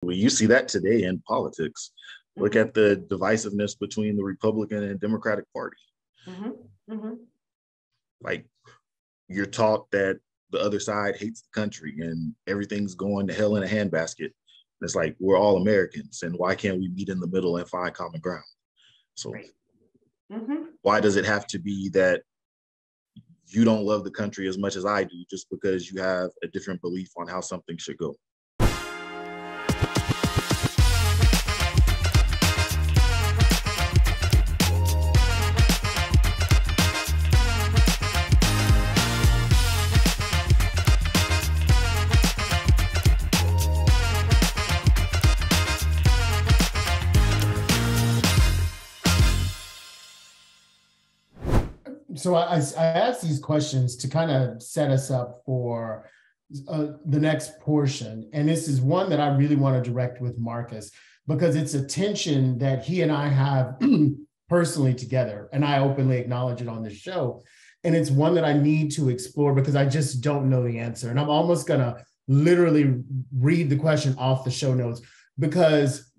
Well, you see that today in politics. Look at the divisiveness between the Republican and Democratic Party. Like, you're taught that the other side hates the country and everything's going to hell in a handbasket. And it's like, we're all Americans, and why can't we meet in the middle and find common ground? So why does it have to be that you don't love the country as much as I do just because you have a different belief on how something should go? So I asked these questions to kind of set us up for the next portion. And this is one that I really want to direct with Marcus, because it's a tension that he and I have personally together. And I openly acknowledge it on this show. And it's one that I need to explore because I just don't know the answer. And I'm almost going to literally read the question off the show notes, because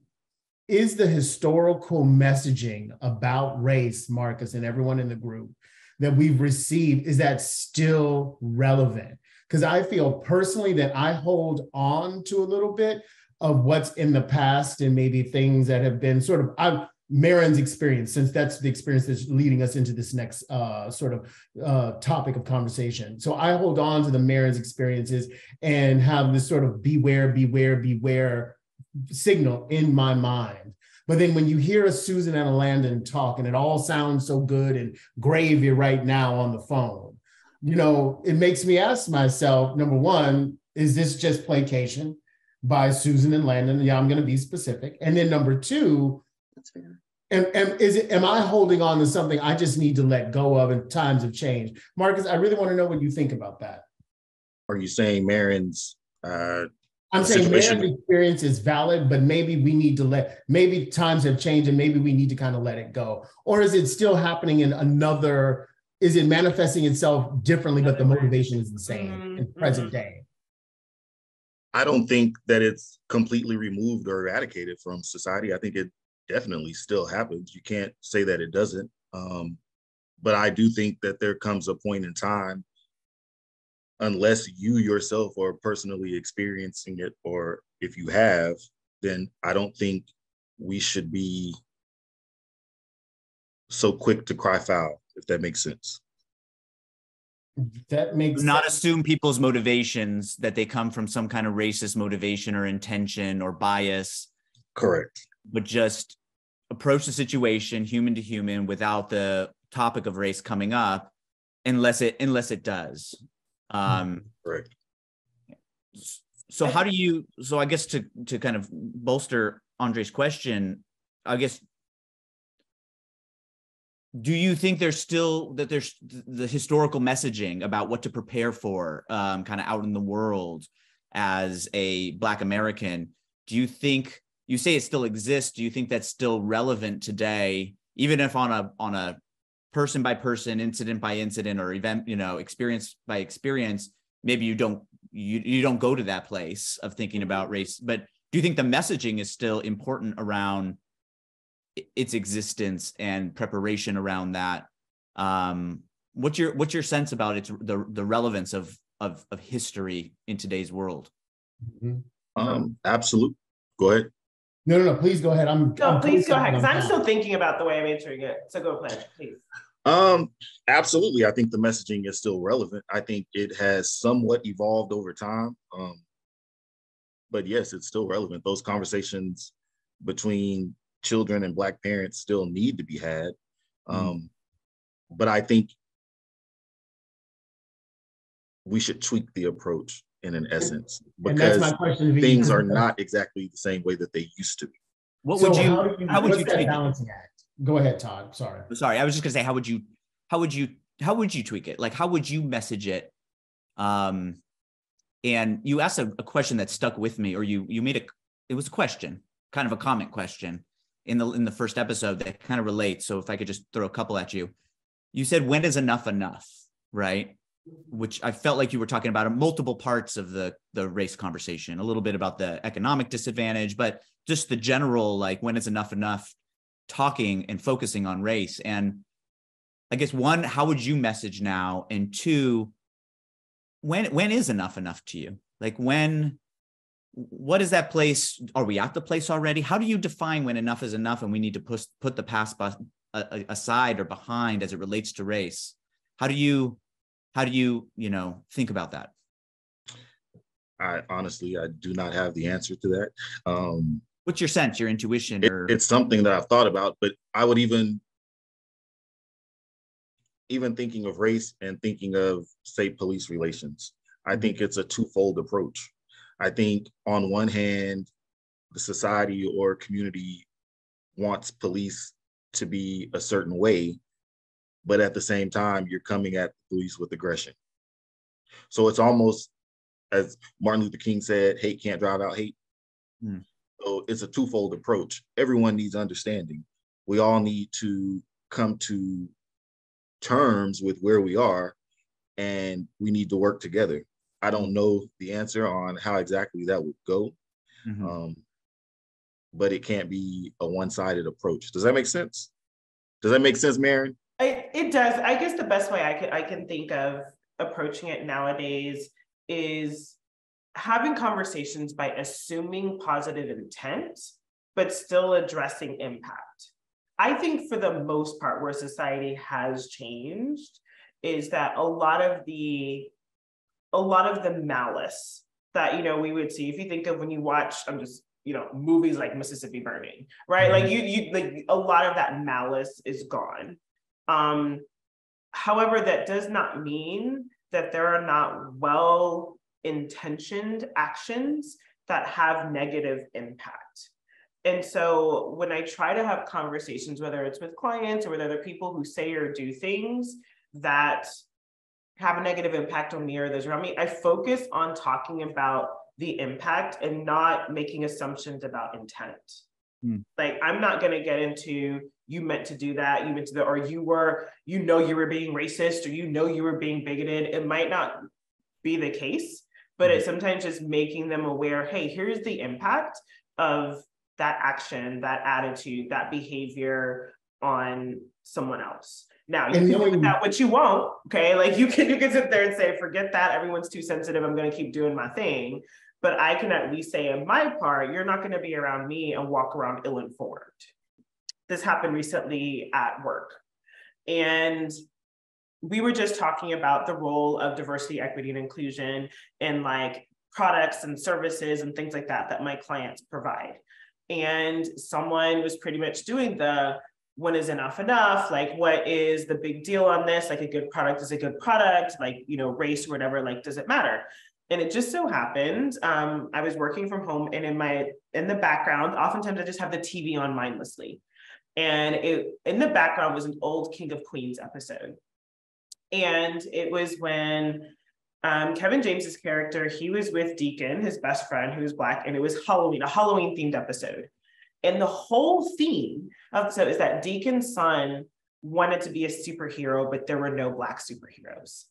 is the historical messaging about race, Marcus, and everyone in the group that we've received, is that still relevant? Because I feel personally that I hold on to a little bit of what's in the past and maybe things that have been sort of Marin's experience, since that's the experience that's leading us into this next topic of conversation. So I hold on to the Marin's experiences and have this sort of beware, beware, beware signal in my mind. But then when you hear a Susan and a Landon talk, and it all sounds so good and gravy right now on the phone, you know, it makes me ask myself, number one, is this just placation by Susan and Landon? Yeah, I'm going to be specific. And then number two, that's fair. Am I holding on to something I just need to let go of and times have changed? Marcus, I really want to know what you think about that. Are you saying Marin's I'm saying Marin's experience is valid, but maybe we need to maybe times have changed and maybe we need to kind of let it go? Or is it still happening in is it manifesting itself differently, but the motivation is the same in present day? I don't think that it's completely removed or eradicated from society. I think it definitely still happens. You can't say that it doesn't. But I do think that there comes a point in time, unless you yourself are personally experiencing it, or if you have, then I don't think we should be so quick to cry foul, if that makes sense. That makes not sense. Assume people's motivations, that they come from some kind of racist motivation or intention or bias. Correct. But just approach the situation human to human without the topic of race coming up, unless it does. Right. So how do you, so I guess to kind of bolster Andre's question, I guess, do you think there's the historical messaging about what to prepare for kind of out in the world as a Black American? Do you think, you say it still exists, do you think that's still relevant today, even if on a person by person, incident by incident, or event, experience by experience, maybe you don't go to that place of thinking about race, but do you think the messaging is still important around its existence and preparation around that? What's your sense about the relevance of history in today's world? Absolutely. Go ahead. No, please go ahead. Please go ahead, because I'm still thinking about the way I'm answering it. So go ahead, please. Absolutely. I think the messaging is still relevant. I think it has somewhat evolved over time. But yes, it's still relevant. Those conversations between children and Black parents still need to be had. But I think we should tweak the approach in an essence, because things are not exactly the same way that they used to be. How would you tweak balancing act? Go ahead, Todd. Sorry. I was just gonna say, how would you tweak it? Like, how would you message it? And you asked a question that stuck with me, or you made it was a question, kind of a comment question in the first episode that kind of relates. So if I could just throw a couple at you. You said, when is enough enough, right? which I felt like you were talking about multiple parts of the race conversation, a little bit about the economic disadvantage, but just the general, like, when is enough talking and focusing on race. And I guess, one, how would you message now? And two, when is enough to you? Like, what is that place? Are we at the place already? How do you define when enough is enough and we need to put the past aside or behind as it relates to race? How do you think about that? I honestly do not have the answer to that. What's your sense, your intuition? It's something that I've thought about, but I would even thinking of race and thinking of, say, police relations, I think it's a twofold approach. I think on one hand, the society or community wants police to be a certain way, but at the same time, you're coming at the police with aggression. So it's almost, as Martin Luther King said, hate can't drive out hate. So it's a twofold approach. Everyone needs understanding. We all need to come to terms with where we are, and we need to work together. I don't know the answer on how exactly that would go, but it can't be a one-sided approach. Does that make sense? Does that make sense, Maren? It does. I guess the best way I can think of approaching it nowadays is having conversations by assuming positive intent, but still addressing impact. I think for the most part, where society has changed is that a lot of the malice that, we would see, if you think of when you watch, movies like Mississippi Burning, right? Like like a lot of that malice is gone. However, that does not mean that there are not well-intentioned actions that have negative impact. And so when I try to have conversations, whether it's with clients or with other people who say or do things that have a negative impact on me or those around me, I focus on talking about the impact and not making assumptions about intent. Like, I'm not going to get into, you meant to do that, you meant to, or you were being racist, or you were being bigoted. It might not be the case, but it's sometimes just making them aware, hey, here's the impact of that action, that attitude, that behavior on someone else. Now, you can do with that what you want, okay? Like, you can sit there and say, forget that, everyone's too sensitive, I'm going to keep doing my thing. But I can at least say, in my part, you're not going to be around me and walk around ill-informed. This happened recently at work. And we were just talking about the role of diversity, equity, and inclusion in, like, products and services and things like that my clients provide. And someone was pretty much doing when is enough? Like, what is the big deal on this? Like, a good product is a good product, like, race or whatever, like, does it matter? And it just so happened, I was working from home, and in the background, oftentimes I just have the TV on mindlessly. And in the background was an old King of Queens episode. And it was when Kevin James's character, he was with Deacon, his best friend, who was Black, and it was Halloween, a Halloween themed episode. And the whole theme of the episode is that Deacon's son wanted to be a superhero, but there were no Black superheroes.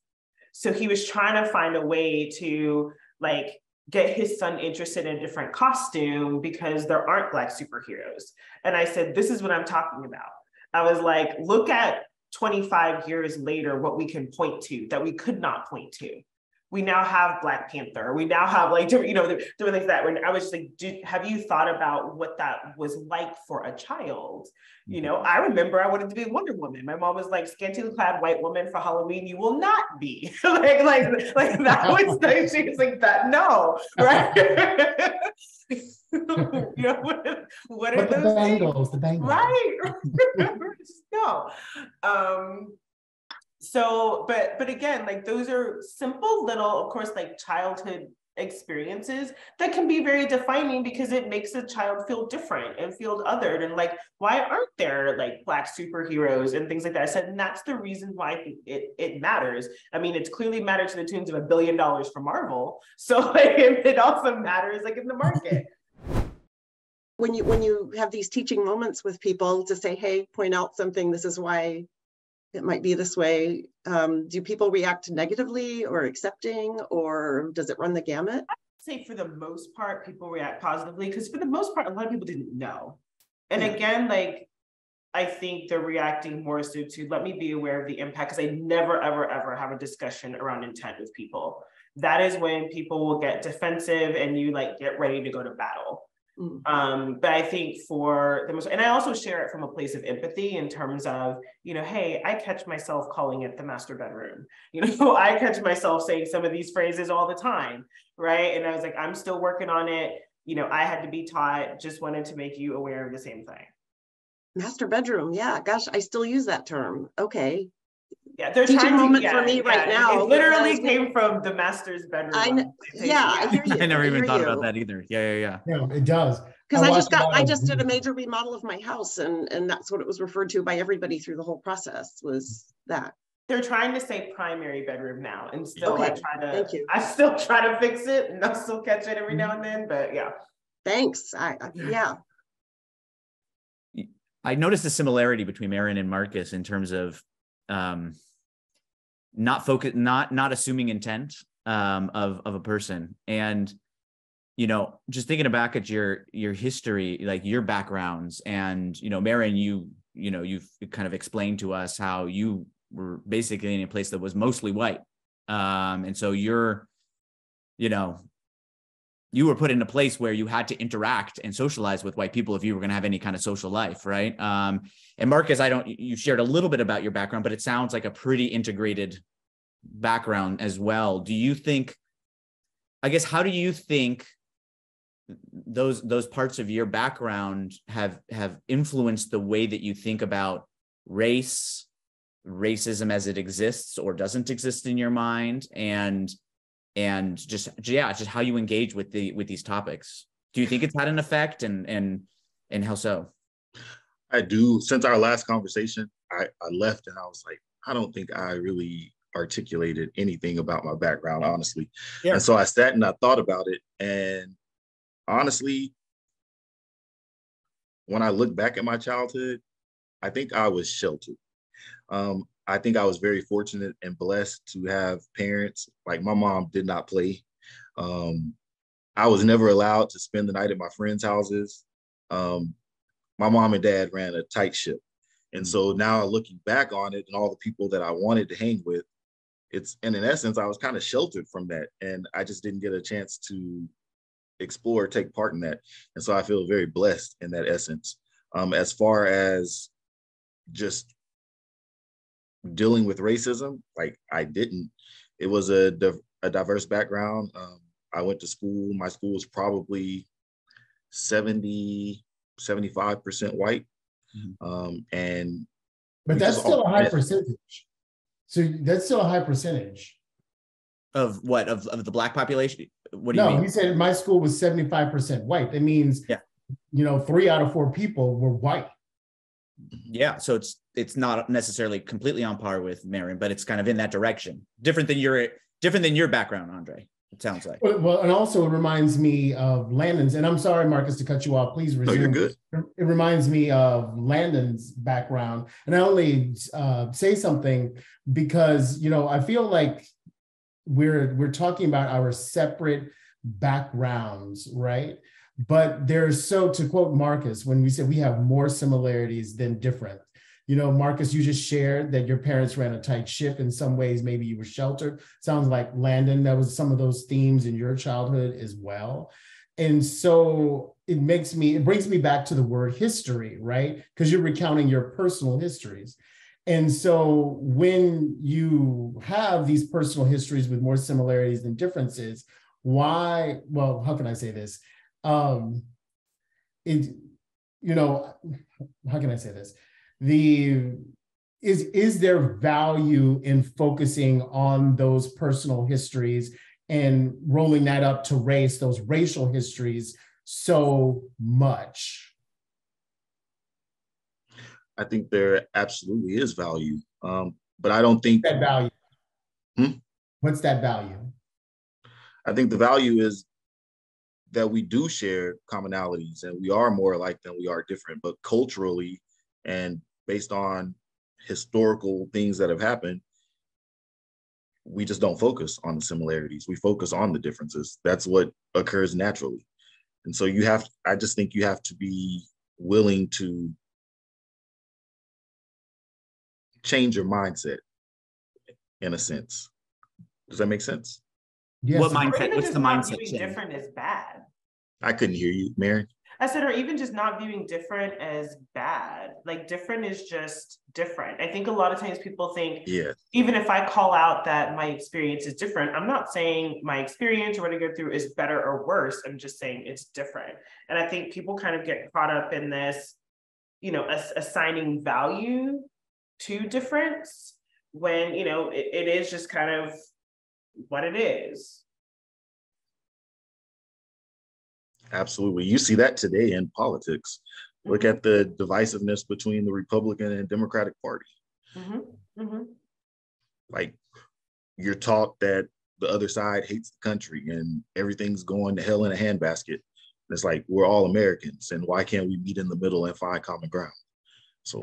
So he was trying to find a way to, like, get his son interested in a different costume because there aren't Black superheroes. And I said, this is what I'm talking about. I was like, look at 25 years later, what we can point to that we could not point to. We now have Black Panther. We now have, like, different things that, when I was just like, have you thought about what that was like for a child? I remember I wanted to be Wonder Woman. My mom was like, scantily clad white woman for Halloween, you will not be. like that was like, she was like, that, no, right? What are those bangles, the bangles. Right. No. So, but again, like, those are simple little, of course, like, childhood experiences that can be very defining because it makes a child feel different and feel othered. And, like, why aren't there, like, Black superheroes and things like that? I said, and that's the reason why I think it matters. I mean, it's clearly mattered to the tunes of $1 billion for Marvel. So, like, it also matters, like, in the market. When you have these teaching moments with people to say, hey, point out something, this is why it might be this way. Do people react negatively or accepting, or does it run the gamut? Say for the most part, people react positively, because for the most part, a lot of people didn't know. And Yeah. again, like, I think they're reacting more so to let me be aware of the impact, because I never, ever, ever have a discussion around intent with people. That is when people will get defensive and you like get ready to go to battle. But I think for the most, and I also share it from a place of empathy in terms of, you know, hey, I catch myself calling it the master bedroom. You know, I catch myself saying some of these phrases all the time, right? And I was like, I'm still working on it. You know, I had to be taught, just wanted to make you aware of the same thing. Master bedroom, yeah, gosh, I still use that term. Okay. Yeah, they're Teaching trying to, moment for me right now. It literally came from the master's bedroom. I hear you. I never even thought you. about that either. Yeah. Yeah, it does. Because I just did a major remodel of my house, and that's what it was referred to by everybody through the whole process, was that. They're trying to say primary bedroom now, and still Okay, thank you. I still try to fix it, and I still catch it every now and then, but yeah. Thanks. Yeah. I noticed a similarity between Marion and Marcus in terms of not assuming intent of a person. And, you know, just thinking back at your history, like your backgrounds, and, you know, Marion, you've kind of explained to us how you were basically in a place that was mostly white. And so you were put in a place where you had to interact and socialize with white people if you were going to have any kind of social life, right? And Marcus, you shared a little bit about your background, but it sounds like a pretty integrated background as well. Do you think, I guess, how do you think those parts of your background have influenced the way that you think about racism as it exists or doesn't exist in your mind, and just how you engage with these topics? Do you think it's had an effect, and how so? I do. Since our last conversation, I left and I was like, I don't think I really articulated anything about my background, honestly. Yeah. And so I sat and I thought about it. And honestly, when I look back at my childhood, I think I was sheltered. I think I was very fortunate and blessed to have parents. Like, my mom did not play. I was never allowed to spend the night at my friends' houses. My mom and dad ran a tight ship. And so now looking back on it and all the people that I wanted to hang with, and in essence, I was kind of sheltered from that. And I just didn't get a chance to explore, take part in that. And so I feel very blessed in that essence. As far as just dealing with racism, like, I didn't. It was a diverse background. I went to school. My school was probably 75% white. But that's still a high percentage. So that's still a high percentage. Of what? Of the Black population? What do you mean? No, he said my school was 75% white. That means, 3 out of 4 people were white. Yeah, so it's not necessarily completely on par with Marion, but it's kind of in that direction. Different than your background, Andre. It sounds like. Well, and also it reminds me of Landon's. And I'm sorry, Marcus, to cut you off. Please resume. No, you're good. It reminds me of Landon's background, and I only say something because I feel like we're talking about our separate backgrounds, right? But there's, so to quote Marcus, when we said we have more similarities than different. Marcus, you just shared that your parents ran a tight ship. In some ways, maybe you were sheltered. Sounds like, Landon, that was some of those themes in your childhood as well. And so it brings me back to the word history, right? Because you're recounting your personal histories. And so when you have these personal histories with more similarities than differences, how can I say this? How can I say this? Is there value in focusing on those personal histories and rolling that up to race, those racial histories, so much? I think there absolutely is value, but I don't think that value. What's that value? I think the value is that we do share commonalities and we are more alike than we are different, but culturally and based on historical things that have happened, we just don't focus on the similarities. We focus on the differences. That's what occurs naturally. And so I just think you have to be willing to change your mindset in a sense. Does that make sense? Yes. What Or mindset? even What's just the not mindset viewing change? different as bad. I couldn't hear you, Mary. I said, or even just not viewing different as bad. Like different is just different. I think a lot of times people think, Yeah. even if I call out that my experience is different, I'm not saying my experience or what I go through is better or worse. I'm just saying it's different. And I think people kind of get caught up in this, you know, assigning value to difference when, you know, it is just kind of what it is. Absolutely. You see that today in politics. Look at the divisiveness between the Republican and Democratic Party. Like, you're taught that the other side hates the country and everything's going to hell in a handbasket. It's like, we're all Americans, and why can't we meet in the middle and find common ground? So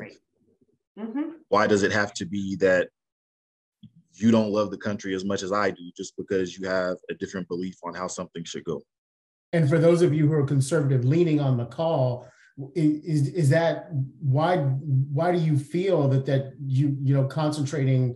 why does it have to be that you don't love the country as much as I do just because you have a different belief on how something should go? And for those of you who are conservative leaning on the call, is that why do you feel that you know concentrating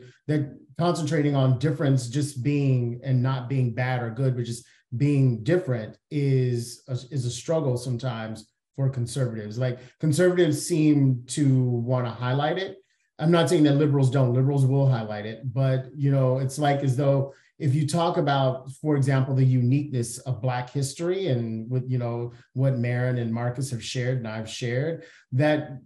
on difference just being and not being bad or good, but just being different is a struggle sometimes for conservatives? Like, conservatives seem to want to highlight it. I'm not saying that liberals don't. Liberals will highlight it, but you know, it's like as though if you talk about, for example, the uniqueness of Black history and with, you know, what Maren and Marcus have shared and I've shared, that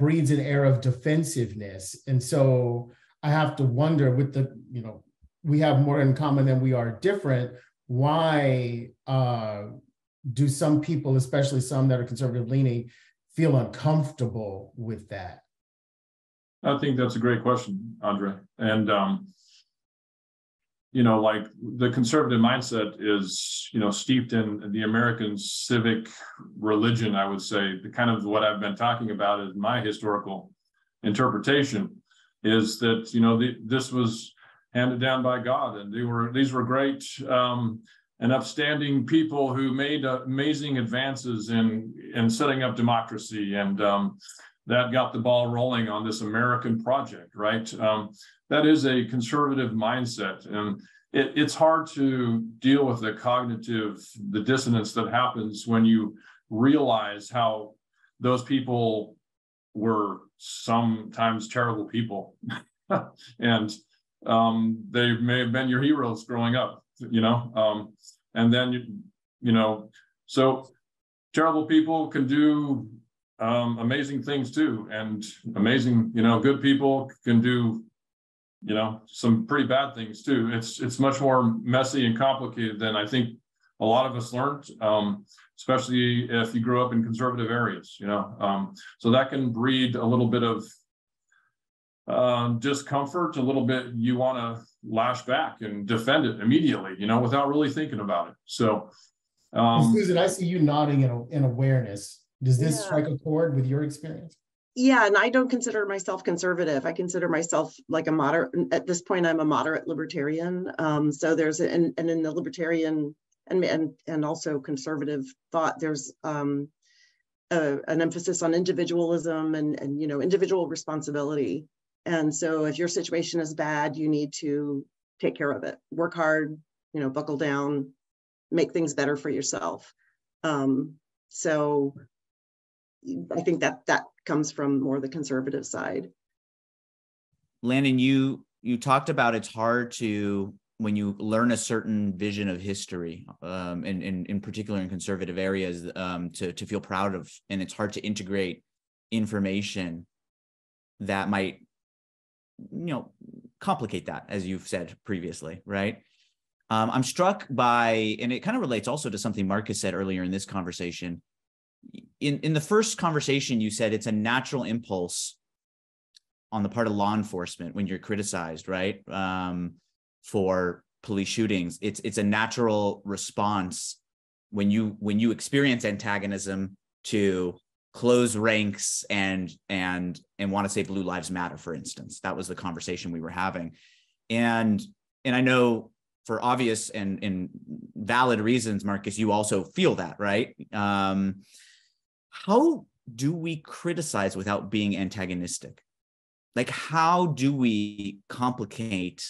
breeds an air of defensiveness. And so I have to wonder, with the, you know, we have more in common than we are different. Why do some people, especially some that are conservative leaning, feel uncomfortable with that? I think that's a great question, Andre. And, you know, like the conservative mindset is, you know, steeped in the American civic religion, I would say. The kind of what I've been talking about is my historical interpretation is that, you know, this was handed down by God, and these were great and upstanding people who made amazing advances in setting up democracy, and that got the ball rolling on this American project, right? That is a conservative mindset, and it's hard to deal with the dissonance that happens when you realize how those people were sometimes terrible people, and they may have been your heroes growing up, you know, and then, you know, so terrible people can do amazing things too, and amazing, you know, good people can do, you know, some pretty bad things too. It's much more messy and complicated than I think a lot of us learned, especially if you grew up in conservative areas, you know. So that can breed a little bit of discomfort, a little bit. You want to lash back and defend it immediately, you know, without really thinking about it. So, Susan, I see you nodding in awareness. Does this strike a chord with your experience? Yeah, and I don't consider myself conservative. I consider myself like a moderate. At this point, I'm a moderate libertarian. So there's and in the libertarian and also conservative thought, there's an emphasis on individualism and you know, individual responsibility. And so if your situation is bad, you need to take care of it, work hard, you know, buckle down, make things better for yourself. So I think that comes from more the conservative side. Landon, you talked about it's hard to, when you learn a certain vision of history, and in particular in conservative areas, to feel proud of, and it's hard to integrate information that might, you know, complicate that, as you've said previously, right? I'm struck by, and it kind of relates also to something Marcus said earlier in this conversation. In the first conversation, you said it's a natural impulse on the part of law enforcement when you're criticized, right? For police shootings, it's a natural response when you experience antagonism to close ranks and want to say Blue Lives Matter, for instance. That was the conversation we were having. And I know for obvious and valid reasons, Marcus, you also feel that, right? How do we criticize without being antagonistic? Like, how do we complicate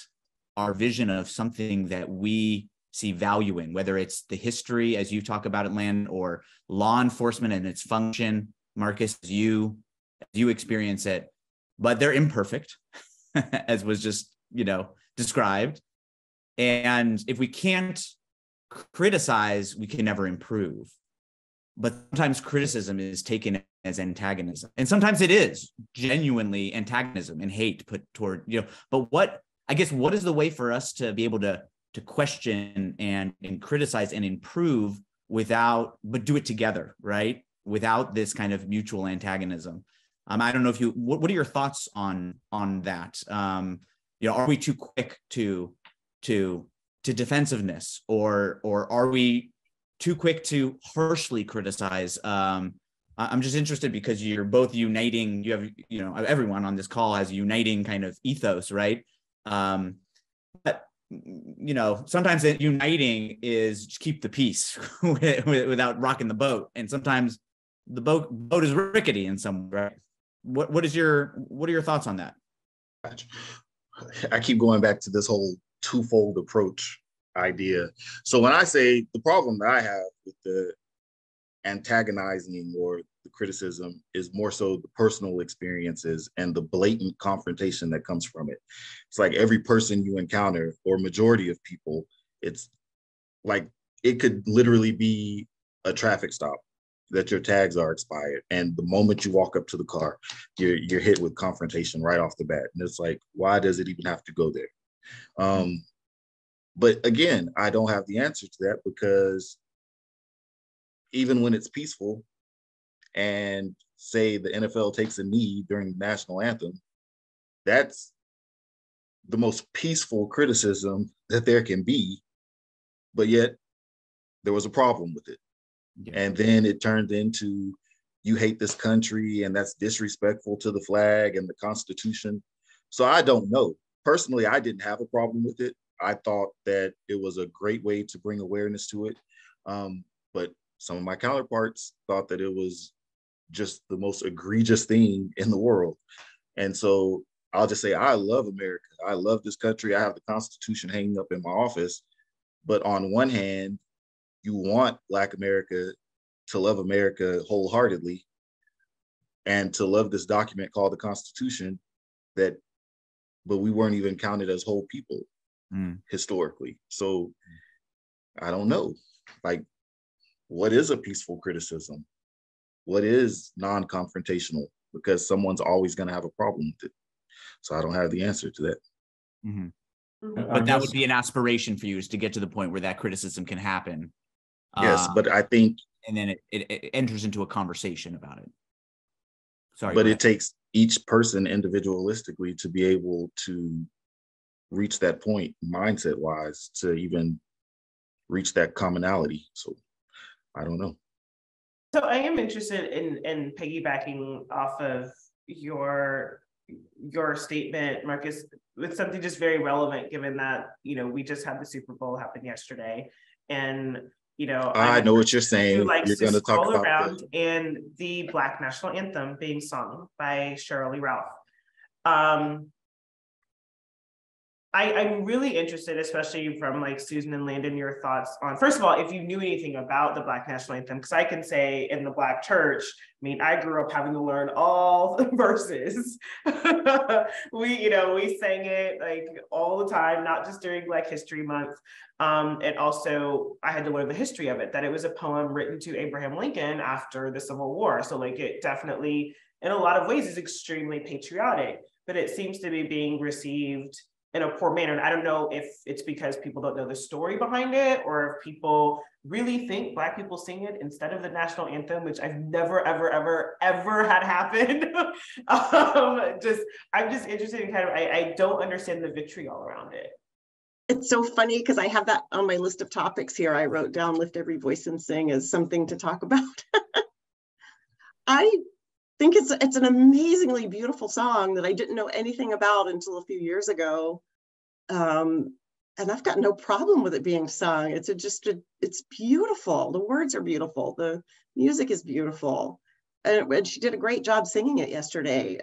our vision of something that we see value in, whether it's the history, as you talk about it, Landon, or law enforcement and its function, Marcus, as you experience it, but they're imperfect, as was just, described. And if we can't criticize, we can never improve. But sometimes criticism is taken as antagonism. And sometimes it is genuinely antagonism and hate put toward, but what is the way for us to be able to question and criticize and improve but do it together, right? Without this kind of mutual antagonism. I don't know if what are your thoughts on that? Are we too quick to defensiveness, or are we too quick to harshly criticize? I'm just interested because you're both uniting. You have, everyone on this call has a uniting kind of ethos, right? But sometimes uniting is just keep the peace without rocking the boat, and sometimes the boat is rickety in some way. Right? What are your thoughts on that? I keep going back to this whole twofold approach idea. So when I say the problem that I have with the antagonizing or the criticism is more so the personal experiences and the blatant confrontation that comes from it. It's like every person you encounter, or majority of people, it's like it could literally be a traffic stop that your tags are expired, and the moment you walk up to the car, you're hit with confrontation right off the bat. And it's like, why does it even have to go there? But again, I don't have the answer to that, because even when it's peaceful, and say the NFL takes a knee during the national anthem, that's the most peaceful criticism that there can be, but yet there was a problem with it. Yeah. And then it turned into, you hate this country and that's disrespectful to the flag and the Constitution. So I don't know. Personally, I didn't have a problem with it. I thought that it was a great way to bring awareness to it. But some of my counterparts thought that it was just the most egregious thing in the world. And so I'll just say, I love America. I love this country. I have the Constitution hanging up in my office. But on one hand, you want Black America to love America wholeheartedly and to love this document called the Constitution, but we weren't even counted as whole people historically. So I don't know, like, what is a peaceful criticism? What is non-confrontational? Because someone's always going to have a problem with it. So I don't have the answer to that. Mm-hmm. But that would be an aspiration for you, is to get to the point where that criticism can happen. Yes, but I think... And then it enters into a conversation about it. Sorry. But it takes each person individualistically to be able to reach that point, mindset-wise, to even reach that commonality. So I don't know. So I am interested in piggybacking off of your statement, Marcus, with something just very relevant, given that, we just had the Super Bowl happen yesterday. And, I know what you're saying. Who likes you're to going to talk scroll about around and the Black National Anthem being sung by Shirley Ralph. I'm really interested, especially from like Susan and Landon, your thoughts on, first of all, if you knew anything about the Black National Anthem, because I can say in the Black church, I grew up having to learn all the verses. we sang it like all the time, not just during Black History Month. And also I had to learn the history of it, that it was a poem written to Abraham Lincoln after the Civil War. So like it definitely, in a lot of ways, is extremely patriotic, but it seems to be being received in a poor manner. And I don't know if it's because people don't know the story behind it, or if people really think Black people sing it instead of the national anthem, which I've never, ever, ever, ever had happen. I'm just interested in I don't understand the vitriol around it. It's so funny because I have that on my list of topics here. I wrote down lift every voice and sing as something to talk about. I think it's an amazingly beautiful song that I didn't know anything about until a few years ago. And I've got no problem with it being sung. It's beautiful. The words are beautiful. The music is beautiful. And she did a great job singing it yesterday.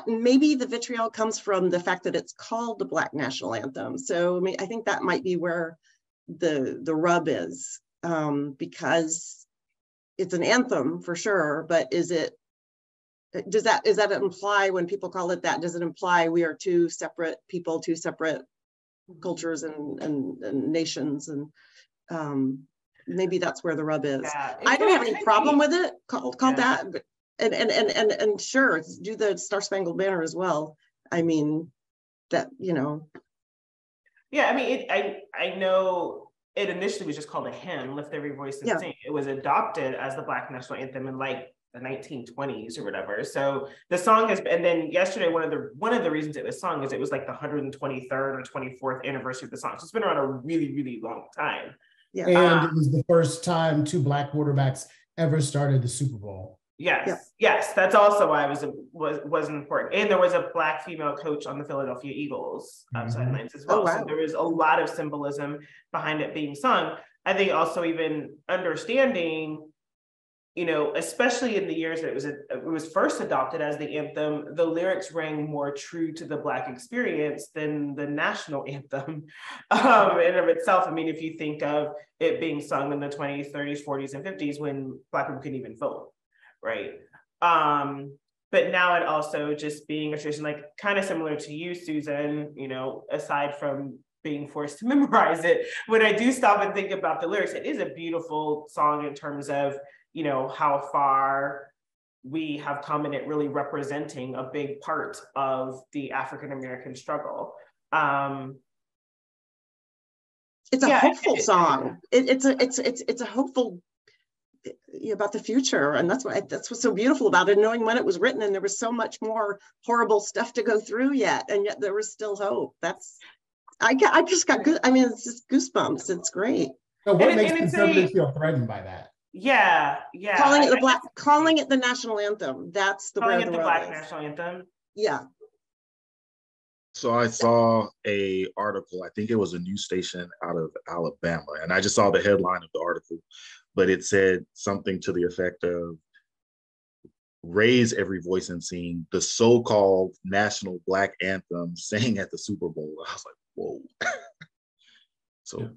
Maybe the vitriol comes from the fact that it's called the Black National Anthem. So I mean, I think that might be where the rub is, because it's an anthem for sure, but does that imply, when people call it that, does it imply we are two separate people, two separate cultures and nations? And maybe that's where the rub is. Yeah, I don't have any problem with it called that, but, and sure, do the Star Spangled Banner as well. I mean, that, you know. Yeah, I mean, I know it initially was just called a hymn, Lift Every Voice and Sing. It was adopted as the Black National Anthem in like the 1920s or whatever. So the song has been, and then yesterday, one of the reasons it was sung is it was like the 123rd or 24th anniversary of the song. So it's been around a really, really long time. Yeah. And it was the first time two Black quarterbacks ever started the Super Bowl. Yes, that's also why it was important. And there was a Black female coach on the Philadelphia Eagles sidelines as well. So there was a lot of symbolism behind it being sung. I think also even understanding, you know, especially in the years that it was first adopted as the anthem, the lyrics rang more true to the Black experience than the national anthem in of itself. I mean, if you think of it being sung in the 20s, 30s, 40s, and 50s when Black people couldn't even vote, right? But now it also just being a tradition, like kind of similar to you, Susan, you know, aside from being forced to memorize it, when I do stop and think about the lyrics, it is a beautiful song in terms of, you know, how far we have come in it really representing a big part of the African-American struggle. It's a hopeful song. It's a hopeful about the future, and that's what's so beautiful about it, knowing when it was written, and there was so much more horrible stuff to go through yet, and yet there was still hope. I just got good. I mean, it's just goosebumps. It's great. So what makes conservatives feel threatened by that? Yeah. Calling it the national anthem. That's the calling it the Black national anthem. Yeah. So I saw a article, I think it was a news station out of Alabama, and I just saw the headline of the article, but it said something to the effect of raise every voice and sing the so-called national Black anthem sang at the Super Bowl. I was like, whoa. So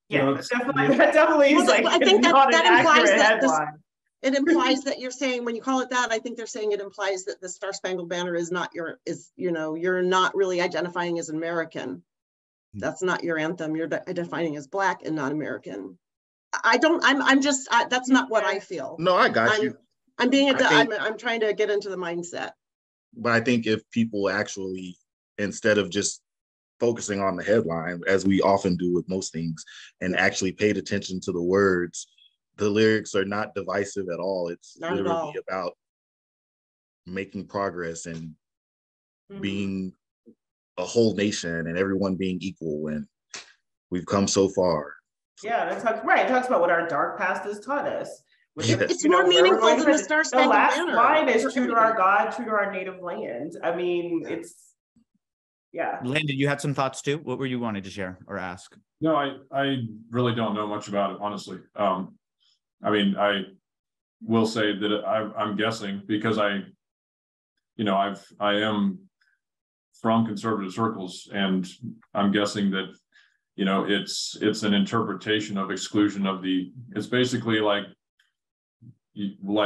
yeah, that definitely is like, I think that implies that it implies that you're saying, when you call it that, I think they're saying it implies that the Star Spangled Banner is not you're not really identifying as American. That's not your anthem. You're identifying as Black and not American. That's not what I feel. No, I got you. I'm trying to get into the mindset. But I think if people actually, instead of just focusing on the headline, as we often do with most things, and actually paid attention to the words, the lyrics are not divisive at all. It's not literally about making progress and being a whole nation and everyone being equal, and we've come so far. Yeah, it talks about what our dark past has taught us. It's more meaningful than the Star Spangled Banner. The last line is true to our God, true to our native land. I mean, it's, yeah. Landon, you had some thoughts too? What were you wanting to share or ask? No, I really don't know much about it, honestly. I mean, I will say that I'm guessing, because I am from conservative circles, and I'm guessing that, you know, it's an interpretation of exclusion of it's basically like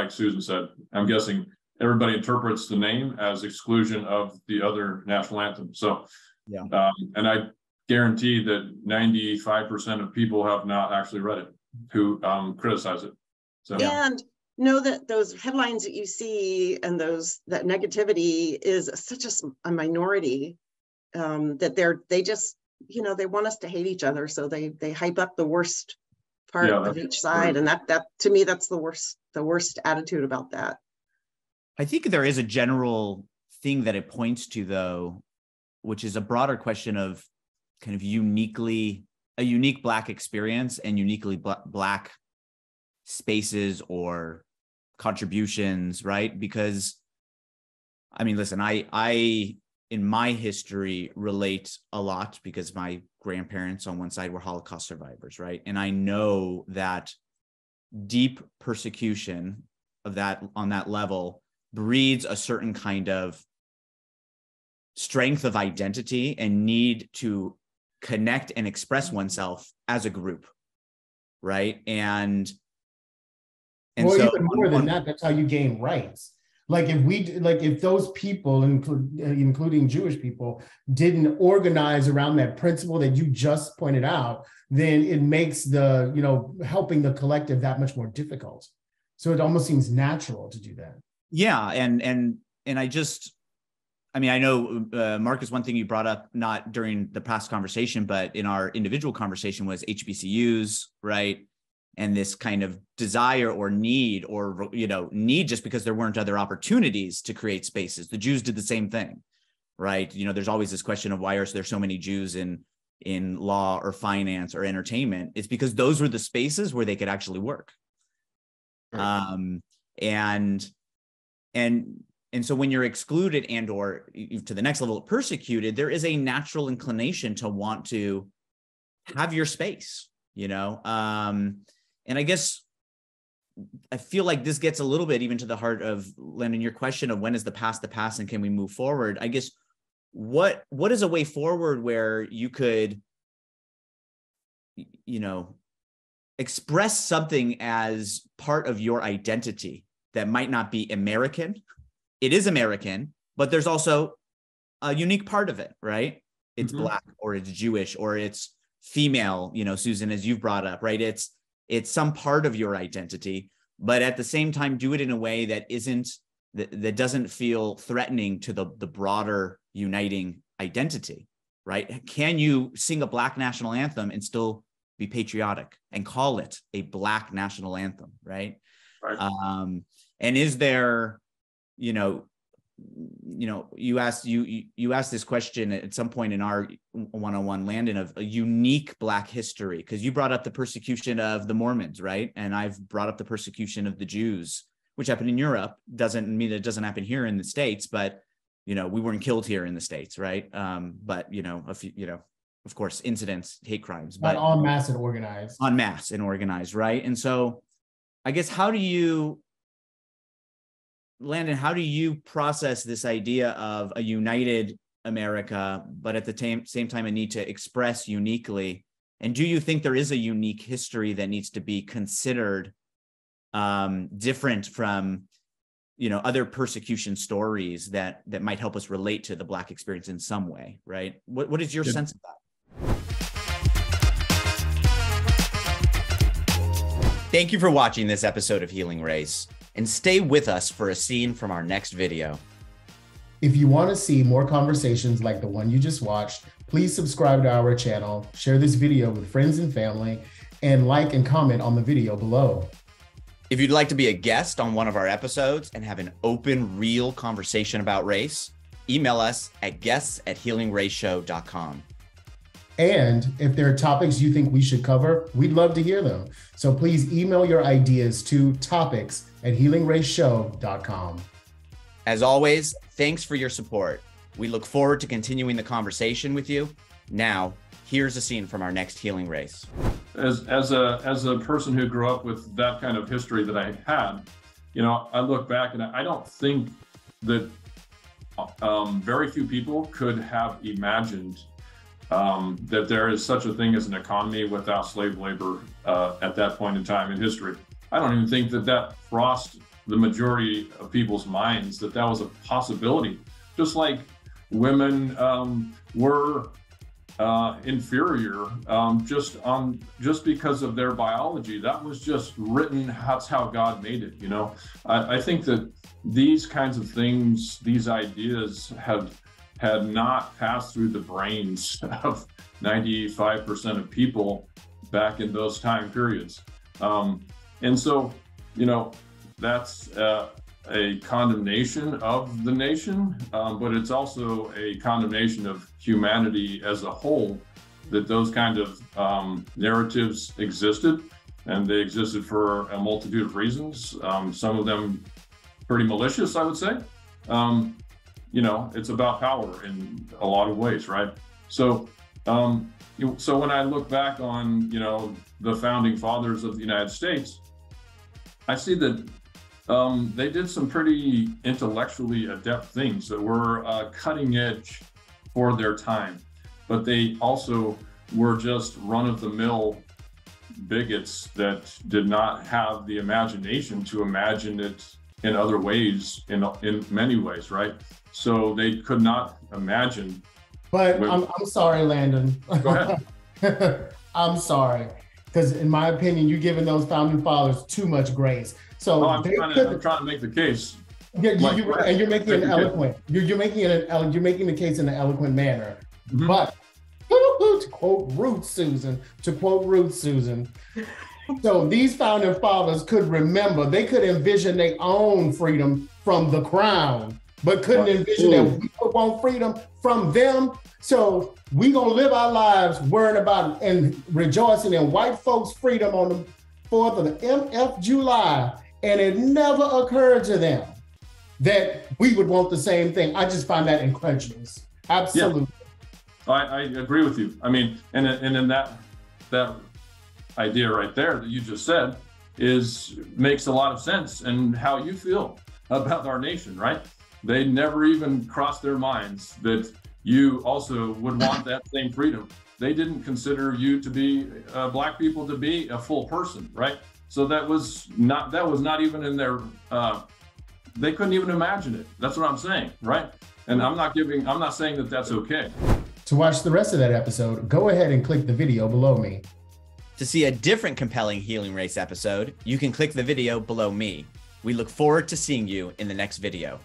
Susan said, I'm guessing everybody interprets the name as exclusion of the other national anthem. So, yeah. And I guarantee that 95% of people have not actually read it, who criticize it. So, and know that those headlines that you see and that negativity is such a minority, that they just, you know, they want us to hate each other, so they hype up the worst part of each side, and that to me, that's the worst attitude about that. I think there is a general thing that it points to, though, which is a broader question of kind of a unique Black experience and uniquely Black spaces or contributions, right? Because, I mean, listen, I in my history relate a lot because my grandparents on one side were Holocaust survivors, right? And I know that deep persecution of that on that level breeds a certain kind of strength of identity and need to connect and express oneself as a group, right? And well, so even more than that, that's how you gain rights. Like if those people, including Jewish people, didn't organize around that principle that you just pointed out, then it makes the, helping the collective that much more difficult. So it almost seems natural to do that. Yeah, and I mean, I know, Marcus, one thing you brought up, not during the past conversation, but in our individual conversation, was HBCUs, right? And this kind of desire or need, or, need just because there weren't other opportunities to create spaces. The Jews did the same thing, right? There's always this question of why are there so many Jews in law or finance or entertainment? It's because those were the spaces where they could actually work. Right. And so when you're excluded and or to the next level persecuted, there is a natural inclination to want to have your space, and I guess I feel like this gets a little bit even to the heart of, Landon, your question of when is the past and can we move forward? I guess what is a way forward where you could, express something as part of your identity that might not be American? It is American, but there's also a unique part of it, right? It's Black, or it's Jewish, or it's female, Susan, as you've brought up, right? It's some part of your identity, but at the same time, do it in a way that that doesn't feel threatening to the broader uniting identity, right? Can you sing a Black national anthem and still be patriotic and call it a Black national anthem, right? Right. And is there, you asked this question at some point in our one-on-one, Landon, of a unique Black history, because you brought up the persecution of the Mormons, right? And I've brought up the persecution of the Jews, which happened in Europe. Doesn't mean it doesn't happen here in the States, but we weren't killed here in the States, right? But a few, of course, incidents, hate crimes, but en masse and organized, right? And so, I guess Landon, how do you process this idea of a united America, but at the same time a need to express uniquely? And do you think there is a unique history that needs to be considered different from, other persecution stories that might help us relate to the Black experience in some way, right? What is your sense of that? Thank you for watching this episode of Healing Race, and stay with us for a scene from our next video. If you want to see more conversations like the one you just watched, please subscribe to our channel, share this video with friends and family, and like and comment on the video below. If you'd like to be a guest on one of our episodes and have an open, real conversation about race, email us at guests@healingraceshow.com. And if there are topics you think we should cover, we'd love to hear them. So please email your ideas to topics@healingraceshow.com. As always, thanks for your support. We look forward to continuing the conversation with you. Now, here's a scene from our next Healing Race. As a person who grew up with that kind of history that I had, I look back and I don't think that very few people could have imagined that there is such a thing as an economy without slave labor at that point in time in history. I don't even think that crossed the majority of people's minds, that was a possibility. Just like women were inferior just because of their biology. That was just written. That's how God made it. I think that these kinds of things, these ideas had not passed through the brains of 95% of people back in those time periods. And so, that's a condemnation of the nation, but it's also a condemnation of humanity as a whole, that those kind of narratives existed. and they existed for a multitude of reasons. Some of them pretty malicious, I would say. You know, it's about power in a lot of ways, right? So, so when I look back on, you know, the founding fathers of the United States, I see that they did some pretty intellectually adept things that were cutting edge for their time, but they also were just run-of-the-mill bigots that did not have the imagination to imagine it in other ways, in many ways, right? So they could not imagine. But I'm sorry, Landon. Go ahead. I'm sorry, because in my opinion, you're giving those founding fathers too much grace. So I'm trying to make the case. Yeah, and you're making it eloquent. You're making the case in an eloquent manner. Mm-hmm. But to quote Ruth Susan, so these founding fathers could remember, they could envision their own freedom from the crown, but couldn't envision that we would want freedom from them. So we gonna live our lives worrying about and rejoicing in white folks' freedom on the 4th of the MF July, and it never occurred to them that we would want the same thing. I just find that incredulous. Absolutely. Yeah. I agree with you. I mean, and in that idea right there that you just said makes a lot of sense, and how you feel about our nation, right? They never even crossed their minds that you also would want that same freedom. They didn't consider you to be Black people to be a full person, right? So that was not even in their. They couldn't even imagine it. That's what I'm saying, right? And I'm not saying that that's okay. To watch the rest of that episode, go ahead and click the video below me. To see a different compelling Healing Race episode, you can click the video below me. We look forward to seeing you in the next video.